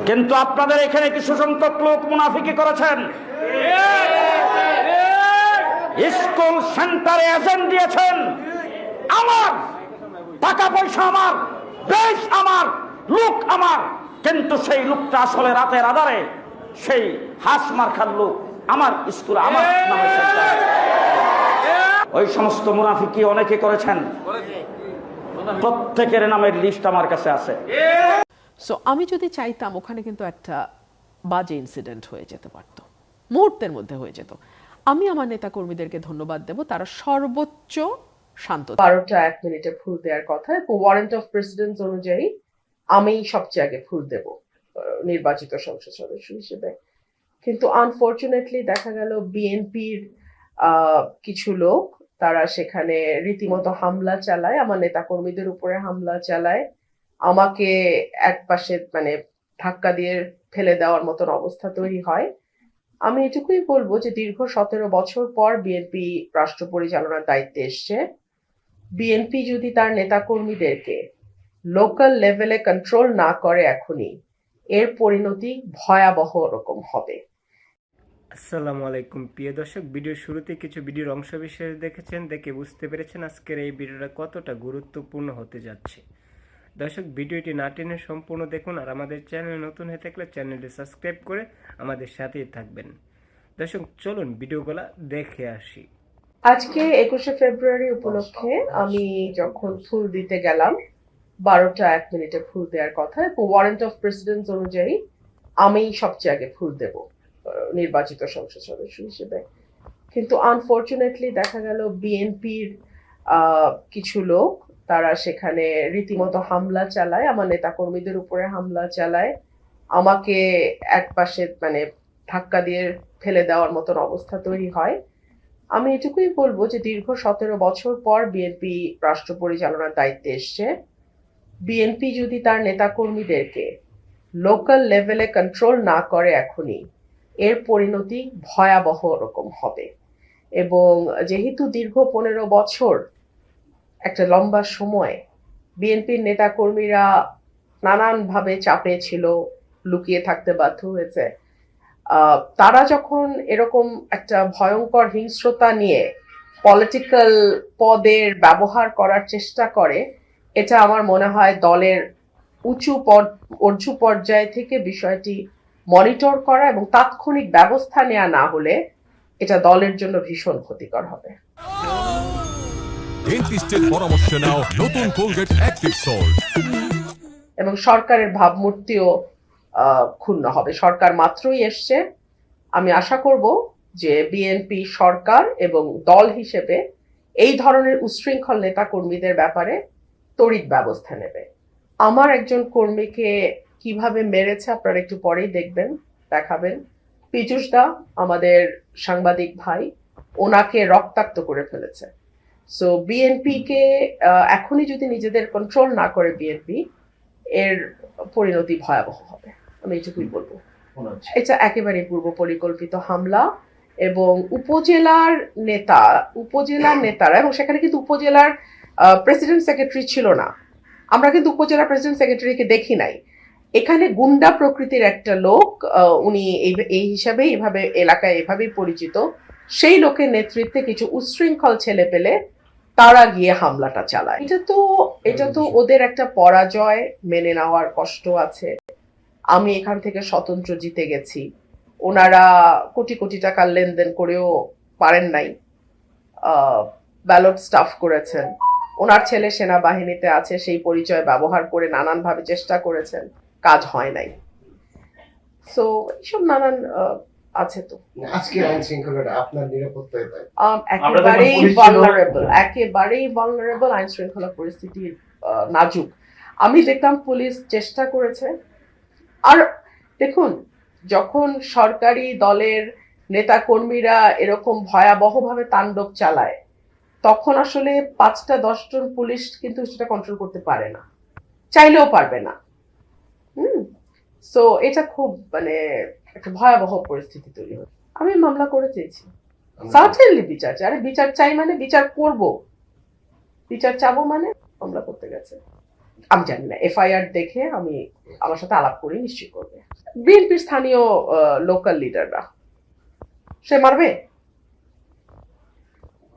কিন্তু আপনাদের এখানে কিছু সংখ্যক লোক মুনাফিকি করেছেন। স্কুল সেন্টারে এজেন্ট দিয়েছেন, আমার টাকা পয়সা আমার, দেশ আমার, লোক আমার, কিন্তু সেই লোকটা আসলে রাতের আধারে সেই হাঁস মার্কার লোক আমার স্কুল আমার নামে সেন্টার। ওই সমস্ত মুনাফিকি অনেকে করেছেন, প্রত্যেকের নামের লিস্ট আমার কাছে আছে। সো আমি যদি চাইতাম, ওখানে কিন্তু একটা বাজে ইনসিডেন্ট হয়ে যেতে পারতো, মুহূর্তের মধ্যে হয়ে যেত। আমি আমার নেতা কর্মীদেরকে ধন্যবাদ দেব, তারা সর্বোচ্চ শান্ত। 12টা 1 মিনিটে ফুল দেওয়ার কথা, ওয়ারেন্ট অফ প্রেসিডেন্ট অনুযায়ী আমি সবচেয়ে আগে ফুল দেব নির্বাচিত সংসদ সদস্য হিসেবে। কিন্তু আনফরচুনেটলি দেখা গেল বিএনপির কিছু লোক তারা সেখানে রীতিমতো হামলা চালায়, আমার নেতা কর্মীদের উপরে হামলা চালায়, আমাকে এক পাশে মানে ধাক্কা দিয়ে ফেলে দেওয়ার মতন অবস্থা তৈরি হয়। আমি এটুকুই বলবো যে দীর্ঘ 17 বছর পর বিএনপি রাষ্ট্র পরিচালনার দায়িত্বে এসছে। বিএনপি যদি তার নেতা কর্মীদেরকে লোকাল লেভেলে কন্ট্রোল না করে এখনই, এর পরিণতি ভয়াবহ রকম হবে। আসসালামু আলাইকুম প্রিয় দর্শক, ভিডিওর শুরুতে কিছু ভিডিওর অংশ বিশেষ দেখেছেন, দেখে বুঝতে পেরেছেন আজকের এই ভিডিওটা কতটা গুরুত্বপূর্ণ হতে যাচ্ছে। দর্শক, ভিডিওটি না টেনে সম্পূর্ণ দেখুন, আর আমাদের চ্যানেল নতুন হয়ে থাকলে চ্যানেলটি সাবস্ক্রাইব করে আমাদের সাথেই থাকবেন। দর্শক চলুন ভিডিওগুলো দেখে আসি। আজকে 21শে ফেব্রুয়ারি উপলক্ষে আমি যখন ফুল দিতে গেলাম, 12টা 1 মিনিটে ফুল দেওয়ার কথা, ওয়ারেন্ট অফ প্রেসিডেন্ট অনুযায়ী আমি সবচেয়ে আগে ফুল দেব নির্বাচিত সংসদ সদস্য হিসেবে। কিন্তু আনফরচুনেটলি দেখা গেল বিএনপির কিছু লোক তারা সেখানে রীতিমতো হামলা চালায়, আমার নেতা কর্মীদের উপরে হামলা চালায়, আমাকে এক পাশে মানে ধাক্কা দিয়ে ফেলে দেওয়ার মতন অবস্থা তৈরি হয়। আমি এটুকুই বলবো যে দীর্ঘ 17 বছর পর বিএনপি রাষ্ট্র পরিচালনার দায়িত্বে এসছে। বিএনপি যদি তার নেতা কর্মীদেরকে লোকাল লেভেলে কন্ট্রোল না করে এখনই, এর পরিণতি ভয়াবহ রকম হবে। এবং যেহেতু দীর্ঘ 15 বছর একটা লম্বা সময় বিএনপির নেতা কর্মীরা নানানভাবে চাপে ছিল, লুকিয়ে থাকতে বাধ্য হয়েছে, তারা যখন এরকম একটা ভয়ঙ্কর হিংস্রতা নিয়ে পলিটিক্যাল পদের ব্যবহার করার চেষ্টা করে, এটা আমার মনে হয় দলের উঁচু পর্যায় থেকে বিষয়টি মনিটর করা এবং তাৎক্ষণিক ব্যবস্থা নেওয়া না হলে এটা দলের জন্য ভীষণ ক্ষতিকর হবে। ডেন্টিস্টের পরামর্শ নাও নতুন কোলগেট অ্যাক্টিভ সল্ট। এবং সরকারের ভাবমূর্তিও ক্ষুণ্ণ হবে। সরকার মাত্রই এসছে, আমি আশা করব যে বিএনপি সরকার এবং দল হিসেবে এই ধরনের উচ্ছৃঙ্খল নেতা কর্মীদের ব্যাপারে তড়িৎ ব্যবস্থা নেবে। আমার একজন কর্মীকে কিভাবে মেরেছে আপনারা একটু পরেই দেখাবেন। পীযূষ দা আমাদের সাংবাদিক ভাই, ওনাকে রক্তাক্ত করে ফেলেছে। সো বিএনপি কে এখনই যদি নিজেদের কন্ট্রোল না করে বিএনপি, এর পরিণতি ভয়াবহ হবে, আমি এটুকুই বলবো। এটা একেবারে পূর্ব পরিকল্পিত হামলা এবং উপজেলার নেতারা, এবং সেখানে কিন্তু উপজেলার প্রেসিডেন্ট সেক্রেটারি ছিল না, আমরা কিন্তু উপজেলা প্রেসিডেন্ট সেক্রেটারিকে দেখি নাই। এখানে গুন্ডা প্রকৃতির একটা লোক, উনি এই হিসাবে এভাবে এলাকায় এভাবেই পরিচিত, সেই লোকের নেতৃত্বে কিছু উচ্ছৃঙ্খল ছেলে পেলে তারা গিয়ে হামলাটা চালায়। এটা তো ওদের একটা পরাজয়, মেনে নেওয়ার কষ্ট আছে। আমি এখান থেকে স্বতন্ত্র জিতে গেছি, ওনারা কোটি কোটি টাকার লেনদেন করেও পারেন নাই, ব্যালট স্টাফ করেছেন, ওনার ছেলে সেনাবাহিনীতে আছে, সেই পরিচয় ব্যবহার করে নানানভাবে চেষ্টা করেছেন, কাজ হয় নাই। সো এইসব নানান আছে। তো আজকে আইন শৃঙ্খলাটা আপনার নিরাপত্তায় একেবারেই ভালনারেবল আইন শৃঙ্খলা পরিস্থিতি নাজুক। আমি দেখলাম পুলিশ চেষ্টা করেছে। আর দেখুন, যখন সরকারি দলের নেতা কর্মীরা এরকম ভয়াবহভাবে তাণ্ডব চালায়, তখন আসলে 5-10 জন পুলিশ কিন্তু সেটা কন্ট্রোল করতে পারে না, চাইলেও পারবে না। সো এটা খুব মানে একটা ভয়াবহ পরিস্থিতি তৈরি হয়। আমি মামলা করে চেয়েছি, সার্টেনলি বিচার চাই। আরে বিচার চাই মানে বিচার করব, বিচার চাবো মানে মামলা করতে গেছে। আমি জানি না, এফআইআর দেখে আমি আমার সাথে আলাপ করে নিশ্চয়ই করবে। বিএনপির স্থানীয় লোকাল লিডাররা, সে মারবে?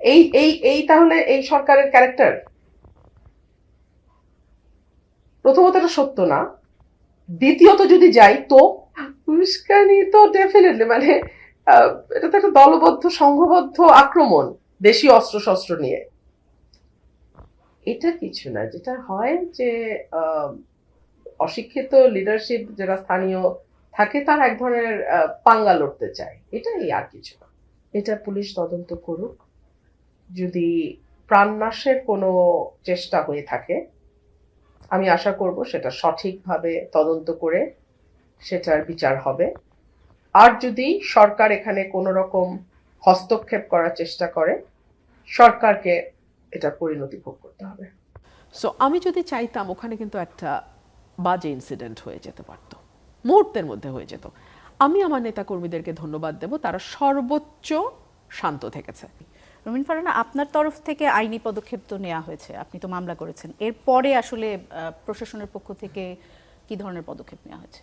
এই এই এই তাহলে এই সরকারের ক্যারেক্টার? প্রথমত এটা সত্য না, দ্বিতীয়ত যদি যাই তো উস্কানি তো ডেফিনেটলি, মানে এটা তো একটা দলবদ্ধ সংঘবদ্ধ আক্রমণ দেশীয় অস্ত্র শস্ত্র নিয়ে। এটা কিছু না, যেটা হয় যে অশিক্ষিত লিডারশিপ যারা স্থানীয় থাকে তার এক ধরনের পাঙ্গা লড়তে চায়, এটাই, আর কিছু না। এটা পুলিশ তদন্ত করুক, যদি প্রাণনাশের কোনো চেষ্টা হয়ে থাকে আমি আশা করব সেটা সঠিকভাবে তদন্ত করে সেটার বিচার হবে। আর যদি সরকার এখানে কোনো রকম হস্তক্ষেপ করার চেষ্টা করে, সরকারকে এটা পরিণতি ভোগ করতে হবে। সো আমি যদি চাইতাম, ওখানে কিন্তু একটা বাজে ইনসিডেন্ট হয়ে যেতে পারতো, মুহূর্তের মধ্যে হয়ে যেত। আমি আমার নেতাকর্মীদেরকে ধন্যবাদ দেব, তারা সর্বোচ্চ শান্ত থেকেছে। রুমিন ফারহানা, আপনার তরফ থেকে আইনি পদক্ষেপ তো নেওয়া হয়েছে, আপনি তো মামলা করেছেন, এরপরে আসলে প্রশাসনের পক্ষ থেকে কি ধরনের পদক্ষেপ নেওয়া হয়েছে?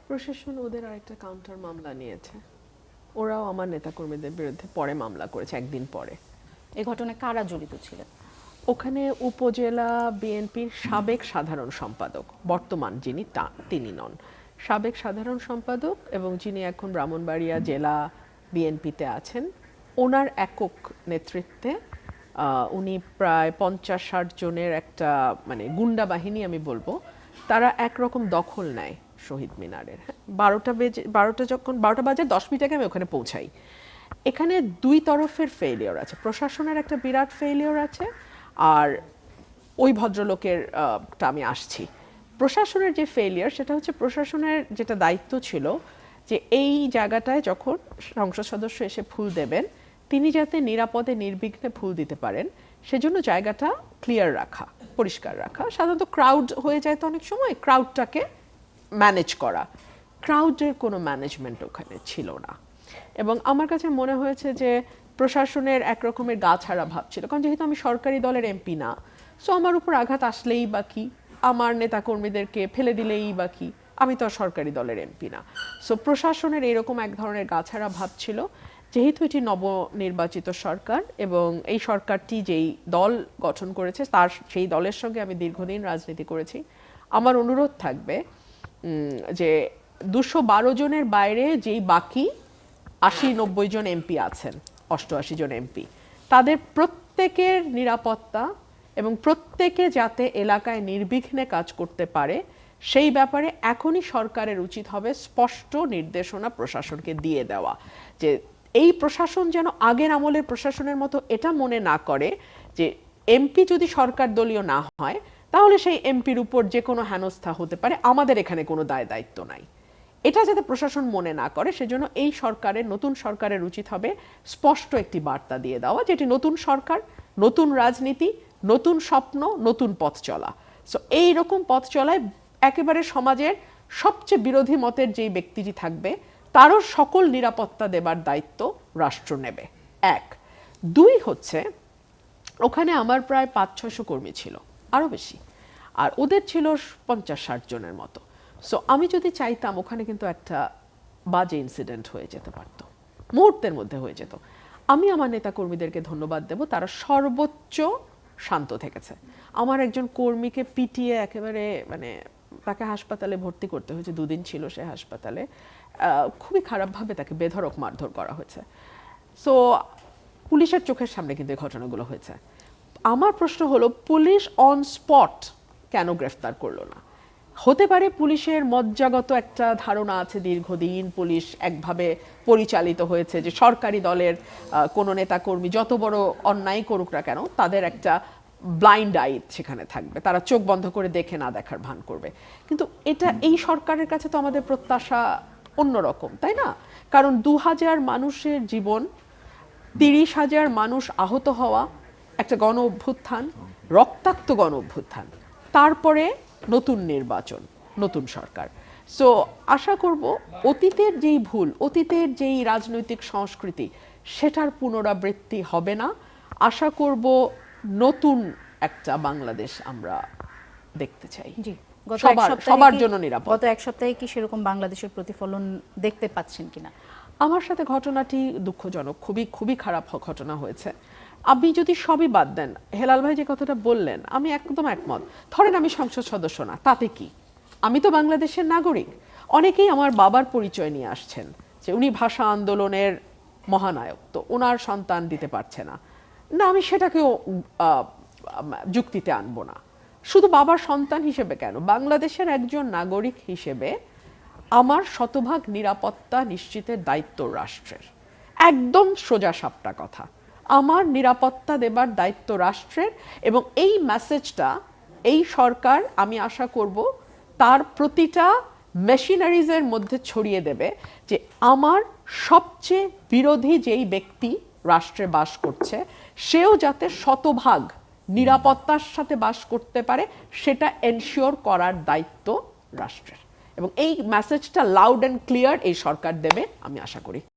প্রশাসন ওদের আরেকটা কাউন্টার মামলা নিয়েছে, ওরাও আমার নেতাকর্মীদের বিরুদ্ধে পরে মামলা করেছে, একদিন পরে। এই ঘটনায় কারা জড়িত ছিলেন? ওখানে উপজেলা বিএনপির সাবেক সাধারণ সম্পাদক, বর্তমান যিনি তিনি নন, সাবেক সাধারণ সম্পাদক, এবং যিনি এখন ব্রাহ্মণবাড়িয়া জেলা বিএনপিতে আছেন, ওনার একক নেতৃত্বে উনি প্রায় 50-60 জনের একটা মানে গুন্ডা বাহিনী আমি বলবো, তারা একরকম দখল নেয় শহীদ মিনারের। 12টা বাজে 10 মিনিট আগে আমি ওখানে পৌঁছাই। এখানে দুই তরফের ফেইলিওর আছে, প্রশাসনের একটা বিরাট ফেইলিওর আছে, আর ওই ভদ্রলোকের আমি আসছি। প্রশাসনের যে ফেইলিয়ার, সেটা হচ্ছে প্রশাসনের যেটা দায়িত্ব ছিল যে এই জায়গাটায় যখন সংসদ সদস্য এসে ফুল দেবেন তিনি যাতে নিরাপদে নির্বিঘ্নে ফুল দিতে পারেন, সেজন্য জায়গাটা ক্লিয়ার রাখা, পরিষ্কার রাখা। সাধারণত ক্রাউড হয়ে যায় তো অনেক সময়, ক্রাউডটাকে ম্যানেজ করা, ক্রাউডের কোনো ম্যানেজমেন্ট ওখানে ছিল না। এবং আমার কাছে মনে হয়েছে যে প্রশাসনের একরকমের গা ছাড়া ভাব ছিল, কারণ যেহেতু আমি সরকারি দলের এমপি না, সো আমার উপর আঘাত আসলেই বা কি, আমার নেতাকর্মীদেরকে ফেলে দিলেই বা কি, আমি তো সরকারি দলের এমপি না। সো প্রশাসনের এরকম এক ধরনের গা ছাড়া ভাব ছিল। যেহেতু এটি নবনির্বাচিত সরকার এবং এই সরকারটি যেই দল গঠন করেছে তার সেই দলের সঙ্গে আমি দীর্ঘদিন রাজনীতি করেছি, আমার অনুরোধ থাকবে যে 212 জনের বাইরে যেই বাকি 80-90 জন এমপি আছেন, 88 জন এমপি, তাদের প্রত্যেকের নিরাপত্তা এবং প্রত্যেকে যাতে এলাকায় নির্বিঘ্নে কাজ করতে পারে সেই ব্যাপারে এখনই সরকারের উচিত হবে স্পষ্ট নির্দেশনা প্রশাসনকে দিয়ে দেওয়া, যে এই প্রশাসন যেন আগের আমলের প্রশাসনের মতো এটা মনে না করে যে এমপি যদি সরকার দলীয় না হয় তাহলে সেই এমপির উপর যে কোনো হেনস্থা হতে পারে, আমাদের এখানে কোনো দায় দায়িত্ব নাই। এটা যাতে প্রশাসন মনে না করে সেজন্য এই সরকারের, নতুন সরকারের উচিত হবে স্পষ্ট একটি বার্তা দিয়ে দেওয়া, যেটি নতুন সরকার, নতুন রাজনীতি, নতুন স্বপ্ন, নতুন পথ চলা। সো এইরকম পথ চলায় একেবারে সমাজের সবচেয়ে বিরোধী মতের যেই ব্যক্তিটি থাকবে তারও সকল নিরাপত্তা দেবার দায়িত্ব রাষ্ট্র নেবে, 1। 2 হচ্ছে ওখানে আমার প্রায় 500-600 কর্মী ছিল, আরও বেশি, আর ওদের ছিল 50-60 জনের মতো। সো আমি যদি চাইতাম, ওখানে কিন্তু একটা বাজে ইনসিডেন্ট হয়ে যেতে পারত, মুহূর্তের মধ্যে হয়ে যেত। আমি আমার নেতাকর্মীদেরকে ধন্যবাদ দেব, তারা সর্বোচ্চ শান্ত থেকেছে। আমার একজন কর্মীকে পিটিয়ে একেবারে মানে তাকে হাসপাতালে ভর্তি করতে হয়েছে, 2 দিন ছিল সে হাসপাতালে, খুবই খারাপভাবে তাকে বেধড়ক মারধর করা হয়েছে। সো পুলিশের চোখের সামনে কিন্তু এই ঘটনাগুলো হয়েছে। আমার প্রশ্ন হলো, পুলিশ অন স্পট কেন গ্রেফতার করলো না? হতে পারে পুলিশের মজ্জাগত একটা ধারণা আছে, দীর্ঘদিন পুলিশ একভাবে পরিচালিত হয়েছে যে সরকারি দলের কোনো নেতাকর্মী যত বড় অন্যায় করুক না কেন তাদের একটা ব্লাইন্ড আই সেখানে থাকবে, তারা চোখ বন্ধ করে দেখে না দেখার ভান করবে। কিন্তু এটা এই সরকারের কাছে তো আমাদের প্রত্যাশা অন্যরকম, তাই না? কারণ 2000 মানুষের জীবন, 30,000 মানুষ আহত হওয়া, একটা গণ অভ্যুত্থান, রক্তাক্ত গণ অভ্যুত্থান, তারপরে নতুন নির্বাচন, নতুন সরকার। সো আশা করব অতীতের যেই ভুল, অতীতের যেই রাজনৈতিক সংস্কৃতি, সেটার পুনরাবৃত্তি হবে না। আশা করব নতুন একটা বাংলাদেশ আমরা দেখতে চাই। জি, গত এক সবার সপ্তাহে সবার কি- জন্য নিরাপদ। গত এক সপ্তাহে কি সেরকম বাংলাদেশের প্রতিফলন দেখতে পাচ্ছেন কিনা? আমার সাথে ঘটনাটি দুঃখজনক, খুবই খুবই খারাপ ঘটনা হয়েছে। আপনি যদি সবই বাদ দেন, হেলাল ভাই যে কথাটা বললেন আমি একদম একমত। ধরেন আমি সংসদ সদস্য না, তাতে কি? আমি তো বাংলাদেশের নাগরিক। অনেকেই আমার বাবার পরিচয় নিয়ে আসছেন যে উনি ভাষা আন্দোলনের মহানায়ক, তো ওনার সন্তান দিতে পারছে না। না, আমি সেটাকেও যুক্তিতে আনবো না। শুধু বাবার সন্তান হিসেবে কেন, বাংলাদেশের একজন নাগরিক হিসেবে আমার শতভাগ নিরাপত্তা নিশ্চিতের দায়িত্ব রাষ্ট্রের। একদম সোজা সাপটা কথা, আমার নিরাপত্তা দেবার দায়িত্ব রাষ্ট্রের। এবং এই মেসেজটা এই সরকার, আমি আশা করব, তার প্রতিটা মেশিনারিজের মধ্যে ছড়িয়ে দেবে যে আমার সবচেয়ে বিরোধী যেই ব্যক্তি রাষ্ট্রে বাস করছে সেও যাতে শতভাগ নিরাপত্তার সাথে বাস করতে পারে, সেটা এনশিওর করার দায়িত্ব রাষ্ট্রের। এবং এই মেসেজটা লাউড অ্যান্ড ক্লিয়ার এই সরকার দেবে, আমি আশা করি।